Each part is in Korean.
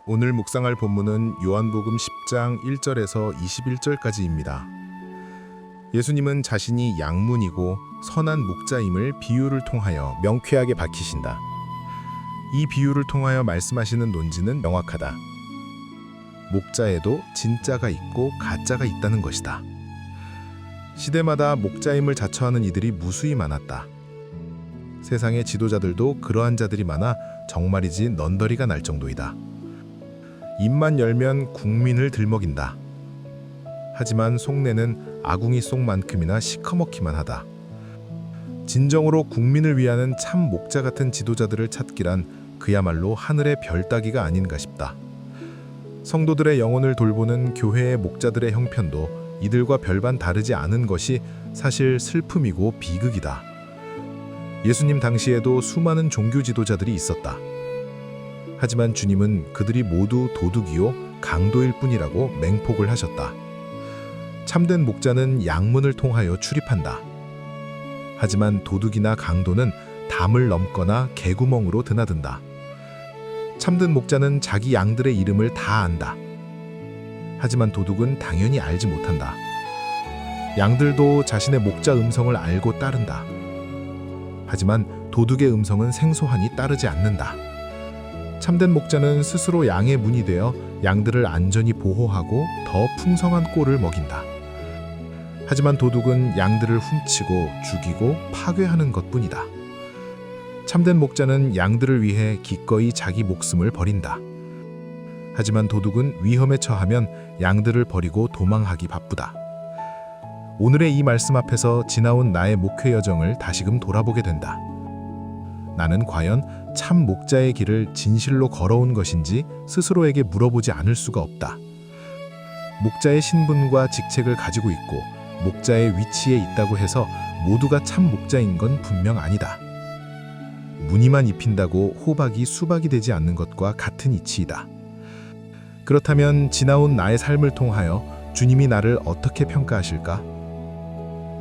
오늘 묵상할 본문은 요한복음 10장 1절에서 21절까지입니다. 예수님은 자신이 양문이고 선한 목자임을 비유를 통하여 명쾌하게 밝히신다. 이 비유를 통하여 말씀하시는 논지는 명확하다. 목자에도 진짜가 있고 가짜가 있다는 것이다. 시대마다 목자임을 자처하는 이들이 무수히 많았다. 세상의 지도자들도 그러한 자들이 많아 정말이지 넌더리가 날 정도이다. 입만 열면 국민을 들먹인다. 하지만 속내는 아궁이 속만큼이나 시커멓기만 하다. 진정으로 국민을 위하는 참 목자 같은 지도자들을 찾기란 그야말로 하늘의 별 따기가 아닌가 싶다. 성도들의 영혼을 돌보는 교회의 목자들의 형편도 이들과 별반 다르지 않은 것이 사실 슬픔이고 비극이다. 예수님 당시에도 수많은 종교 지도자들이 있었다. 하지만 주님은 그들이 모두 도둑이요 강도일 뿐이라고 맹폭을 하셨다. 참된 목자는 양문을 통하여 출입한다. 하지만 도둑이나 강도는 담을 넘거나 개구멍으로 드나든다. 참된 목자는 자기 양들의 이름을 다 안다. 하지만 도둑은 당연히 알지 못한다. 양들도 자신의 목자 음성을 알고 따른다. 하지만 도둑의 음성은 생소하니 따르지 않는다. 참된 목자는 스스로 양의 문이 되어 양들을 안전히 보호하고 더 풍성한 꼴을 먹인다. 하지만 도둑은 양들을 훔치고 죽이고 파괴하는 것뿐이다. 참된 목자는 양들을 위해 기꺼이 자기 목숨을 버린다. 하지만 도둑은 위험에 처하면 양들을 버리고 도망하기 바쁘다. 오늘의 이 말씀 앞에서 지나온 나의 목회 여정을 다시금 돌아보게 된다. 나는 과연 참 목자의 길을 진실로 걸어온 것인지 스스로에게 물어보지 않을 수가 없다. 목자의 신분과 직책을 가지고 있고 목자의 위치에 있다고 해서 모두가 참 목자인 건 분명 아니다. 무늬만 입힌다고 호박이 수박이 되지 않는 것과 같은 이치이다. 그렇다면 지나온 나의 삶을 통하여 주님이 나를 어떻게 평가하실까?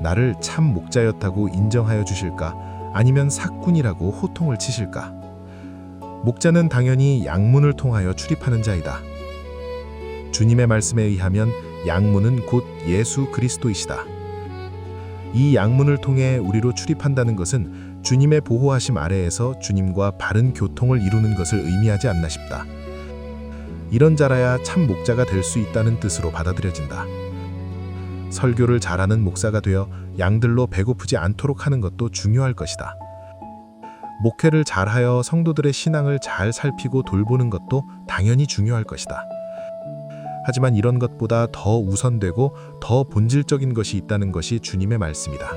나를 참 목자였다고 인정하여 주실까? 아니면 사꾼이라고 호통을 치실까? 목자는 당연히 양문을 통하여 출입하는 자이다. 주님의 말씀에 의하면 양문은 곧 예수 그리스도이시다. 이 양문을 통해 우리로 출입한다는 것은 주님의 보호하심 아래에서 주님과 바른 교통을 이루는 것을 의미하지 않나 싶다. 이런 자라야 참 목자가 될 수 있다는 뜻으로 받아들여진다. 설교를 잘하는 목사가 되어 양들로 배고프지 않도록 하는 것도 중요할 것이다. 목회를 잘하여 성도들의 신앙을 잘 살피고 돌보는 것도 당연히 중요할 것이다. 하지만 이런 것보다 더 우선되고 더 본질적인 것이 있다는 것이 주님의 말씀이다.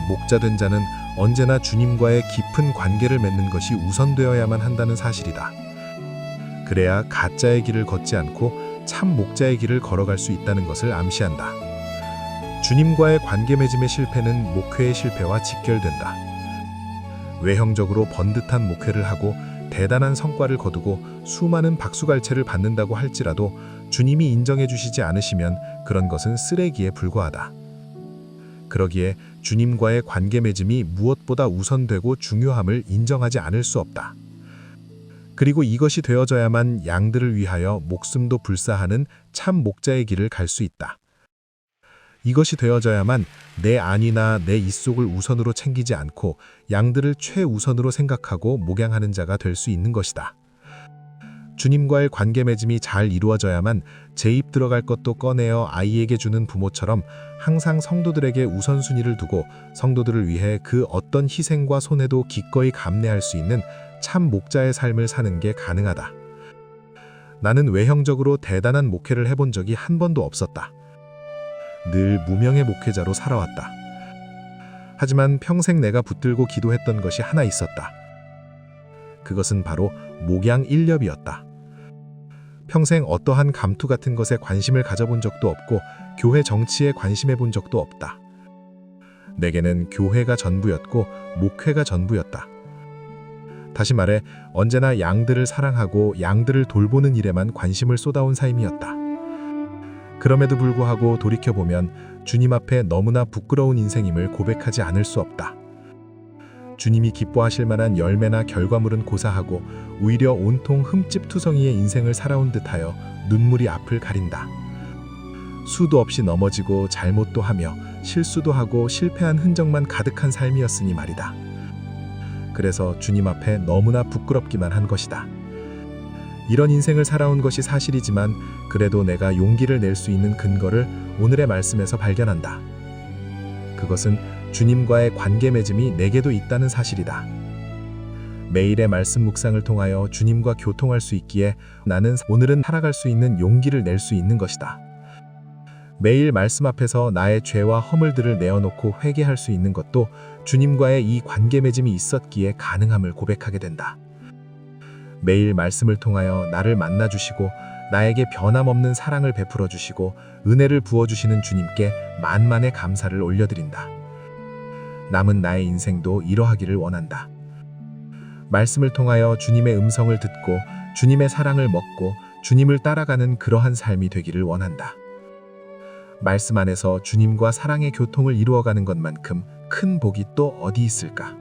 목자된 자는 언제나 주님과의 깊은 관계를 맺는 것이 우선되어야만 한다는 사실이다. 그래야 가짜의 길을 걷지 않고 참 목자의 길을 걸어갈 수 있다는 것을 암시한다. 주님과의 관계 맺음의 실패는 목회의 실패와 직결된다. 외형적으로 번듯한 목회를 하고 대단한 성과를 거두고 수많은 박수갈채를 받는다고 할지라도 주님이 인정해 주시지 않으시면 그런 것은 쓰레기에 불과하다. 그러기에 주님과의 관계 맺음이 무엇보다 우선되고 중요함을 인정하지 않을 수 없다. 그리고 이것이 되어져야만 양들을 위하여 목숨도 불사하는 참 목자의 길을 갈 수 있다. 이것이 되어져야만 내 안위나 내 입속을 우선으로 챙기지 않고 양들을 최우선으로 생각하고 목양하는 자가 될 수 있는 것이다. 주님과의 관계 맺음이 잘 이루어져야만 제 입 들어갈 것도 꺼내어 아이에게 주는 부모처럼 항상 성도들에게 우선순위를 두고 성도들을 위해 그 어떤 희생과 손해도 기꺼이 감내할 수 있는 참 목자의 삶을 사는 게 가능하다. 나는 외형적으로 대단한 목회를 해본 적이 한 번도 없었다. 늘 무명의 목회자로 살아왔다. 하지만 평생 내가 붙들고 기도했던 것이 하나 있었다. 그것은 바로 목양 일렵이었다. 평생 어떠한 감투 같은 것에 관심을 가져본 적도 없고 교회 정치에 관심해 본 적도 없다. 내게는 교회가 전부였고 목회가 전부였다. 다시 말해 언제나 양들을 사랑하고 양들을 돌보는 일에만 관심을 쏟아온 삶이었다. 그럼에도 불구하고 돌이켜보면 주님 앞에 너무나 부끄러운 인생임을 고백하지 않을 수 없다. 주님이 기뻐하실 만한 열매나 결과물은 고사하고 오히려 온통 흠집투성이의 인생을 살아온 듯하여 눈물이 앞을 가린다. 수도 없이 넘어지고 잘못도 하며 실수도 하고 실패한 흔적만 가득한 삶이었으니 말이다. 그래서 주님 앞에 너무나 부끄럽기만 한 것이다. 이런 인생을 살아온 것이 사실이지만 그래도 내가 용기를 낼 수 있는 근거를 오늘의 말씀에서 발견한다. 그것은 주님과의 관계 맺음이 내게도 있다는 사실이다. 매일의 말씀 묵상을 통하여 주님과 교통할 수 있기에 나는 오늘은 살아갈 수 있는 용기를 낼 수 있는 것이다. 매일 말씀 앞에서 나의 죄와 허물들을 내어놓고 회개할 수 있는 것도 주님과의 이 관계 맺음이 있었기에 가능함을 고백하게 된다. 매일 말씀을 통하여 나를 만나주시고 나에게 변함없는 사랑을 베풀어 주시고 은혜를 부어주시는 주님께 만만의 감사를 올려드린다. 남은 나의 인생도 이러하기를 원한다. 말씀을 통하여 주님의 음성을 듣고 주님의 사랑을 먹고 주님을 따라가는 그러한 삶이 되기를 원한다. 말씀 안에서 주님과 사랑의 교통을 이루어가는 것만큼 큰 복이 또 어디 있을까?